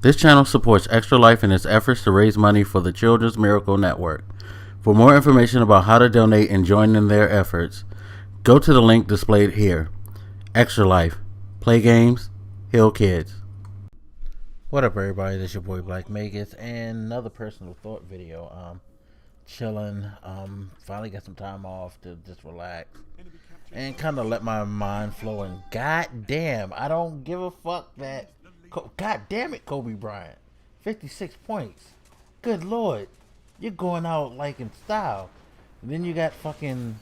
This channel supports Extra Life in its efforts to raise money for the Children's Miracle Network. For more information about how to donate and join in their efforts, go to the link displayed here. Extra Life. Play games, heal kids. What up, everybody? This is your boy Black Magus and another personal thought video. Chilling. Finally got some time off to just relax and kind of let my mind flow. And god damn, I don't give a fuck that. God damn it, Kobe Bryant. 56 points. Good lord. You're going out like in style. And then you got fucking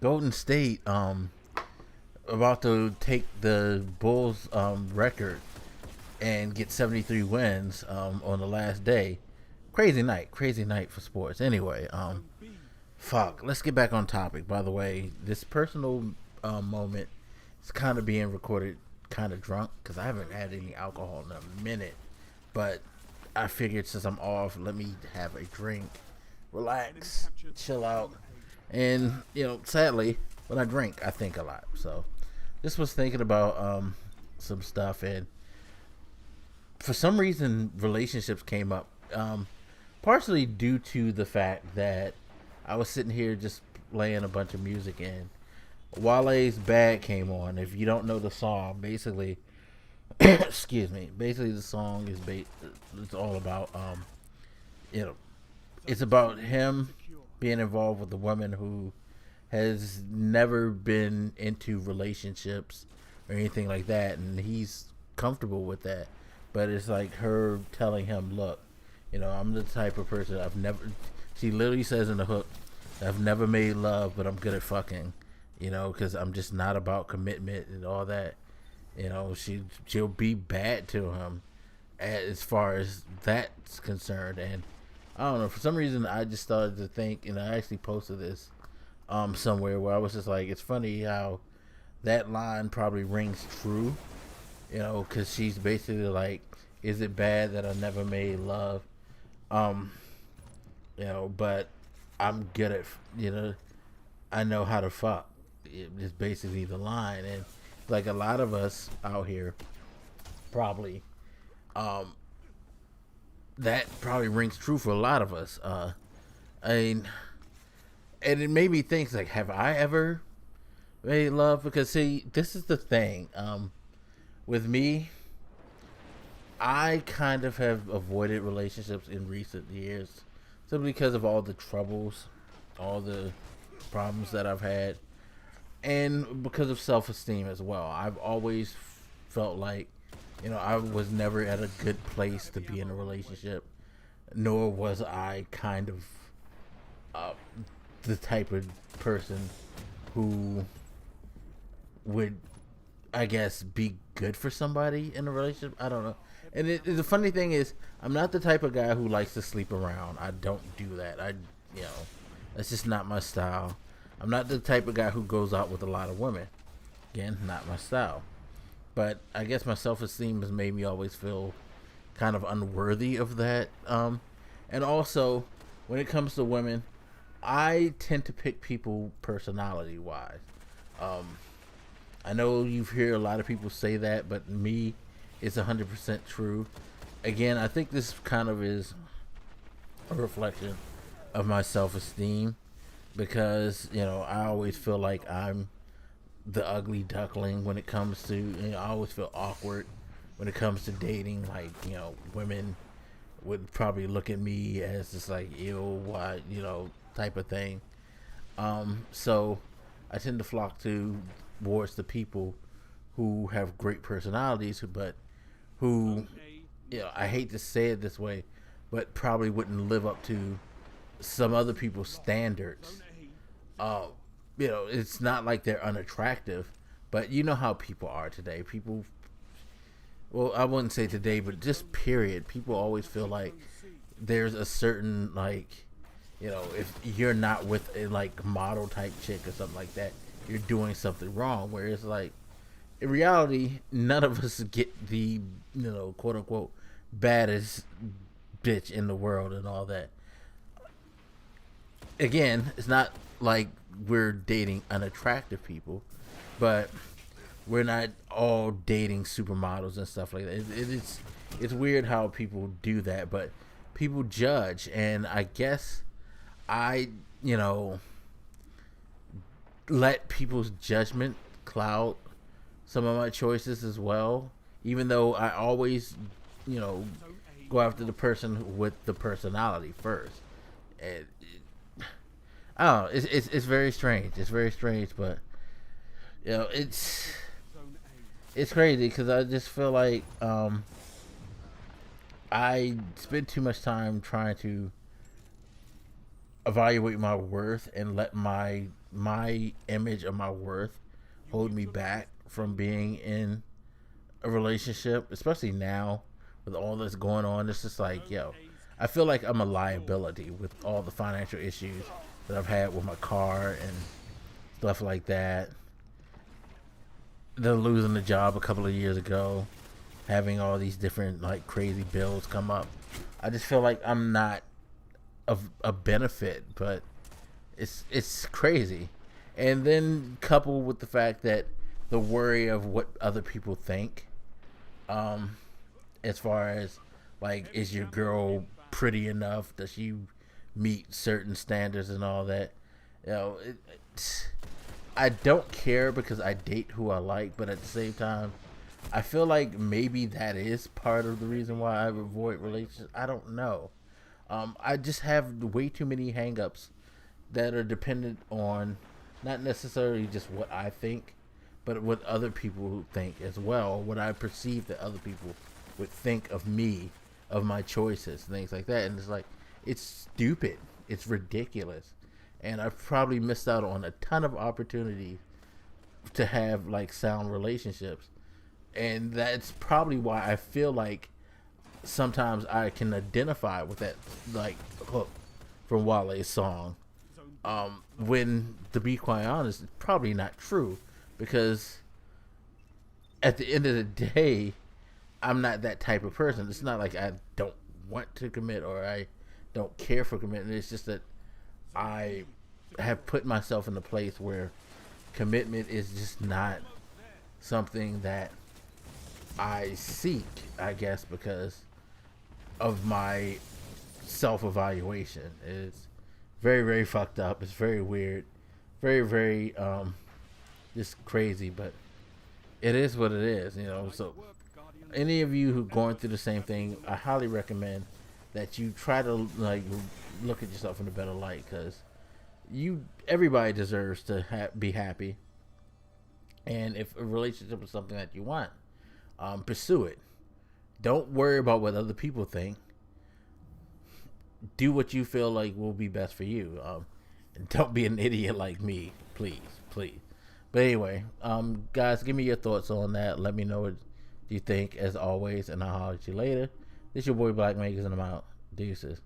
Golden State about to take the Bulls record and get 73 wins on the last day. Crazy night for sports. Anyway, fuck. Let's get back on topic. By the way, this personal moment is kind of being recorded kind of drunk because I haven't had any alcohol in a minute, but I figured since I'm off, let me have a drink, relax, chill out. And sadly, when I drink, I think a lot. So just was thinking about some stuff, and for some reason relationships came up, partially due to the fact that I was sitting here just playing a bunch of music, and Wale's Bad came on. If you don't know the song, basically excuse me, basically the song is it's all about it's about him being involved with a woman who has never been into relationships or anything like that, and he's comfortable with that, but it's like her telling him, look, I'm the type of person she literally says in the hook, I've never made love, but I'm good at fucking, because I'm just not about commitment and all that. She'll be bad to him as far as that's concerned. And I don't know, for some reason I just started to think, and I actually posted this somewhere where I was just like, it's funny how that line probably rings true, because she's basically like, is it bad that I never made love? But I'm good at, I know how to fuck. It's basically the line. And like a lot of us out here probably that probably rings true for a lot of us. And it made me think, like, have I ever made love? Because see, this is the thing, with me, I kind of have avoided relationships in recent years simply because of all the troubles, all the problems that I've had, and because of self-esteem as well. I've always felt like, I was never at a good place to be in a relationship, nor was I kind of the type of person who would, I guess, be good for somebody in a relationship. I don't know. And the funny thing is, I'm not the type of guy who likes to sleep around. I don't do that. That's just not my style. I'm not the type of guy who goes out with a lot of women. Again, not my style. But I guess my self-esteem has made me always feel kind of unworthy of that. And also, when it comes to women, I tend to pick people personality-wise. I know you hear a lot of people say that, but me, it's 100% true. Again, I think this kind of is a reflection of my self-esteem, because I always feel like I'm the ugly duckling when it comes to, I always feel awkward when it comes to dating. Like, women would probably look at me as just like, ew, what, type of thing. So I tend to flock towards the people who have great personalities, but who, I hate to say it this way, but probably wouldn't live up to some other people's standards. It's not like they're unattractive, but you know how people are today. People, well, I wouldn't say today, but just period. People always feel like there's a certain, like, if you're not with a like model type chick or something like that, you're doing something wrong. Whereas, like, in reality, none of us get the, quote unquote baddest bitch in the world and all that. Again, it's not like we're dating unattractive people, but we're not all dating supermodels and stuff like that. it's weird how people do that, but people judge, and I guess I, you know, let people's judgment cloud some of my choices as well, even though I always, you know, go after the person with the personality first. And I don't know, it's very strange. It's very strange, but you know, it's crazy because I just feel like I spend too much time trying to evaluate my worth and let my image of my worth hold me back from being in a relationship, especially now with all that's going on. It's just like, yo, I feel like I'm a liability with all the financial issues that I've had with my car and stuff like that. Then losing the job a couple of years ago, having all these different like crazy bills come up. I just feel like I'm not a benefit, but it's crazy. And then coupled with the fact that the worry of what other people think, as far as like, is your girl pretty enough? Does she meet certain standards and all that? You know, I don't care because I date who I like, but at the same time, I feel like maybe that is part of the reason why I avoid relationships. I don't know. I just have way too many hangups that are dependent on not necessarily just what I think, but what other people think as well. What I perceive that other people would think of me, of my choices, things like that. And it's like, it's stupid. It's ridiculous. And I've probably missed out on a ton of opportunities to have like sound relationships. And that's probably why I feel like sometimes I can identify with that like hook from Wale's song. When, to be quite honest, it's probably not true, because at the end of the day, I'm not that type of person. It's not like I don't want to commit or I don't care for commitment. It's just that I have put myself in a place where commitment is just not something that I seek, I guess, because of my self-evaluation. It's very, very fucked up. It's very weird. Very, very just crazy, but it is what it is, you know. So any of you who going through the same thing, I highly recommend that you try to like look at yourself in a better light, because everybody deserves to be happy. And if a relationship is something that you want, pursue it. Don't worry about what other people think. Do what you feel like will be best for you. And don't be an idiot like me, please, please. But anyway, guys, give me your thoughts on that. Let me know what you think, as always, and I'll holler at you later. This your boy Blak Magus, and I'm out. Deuces.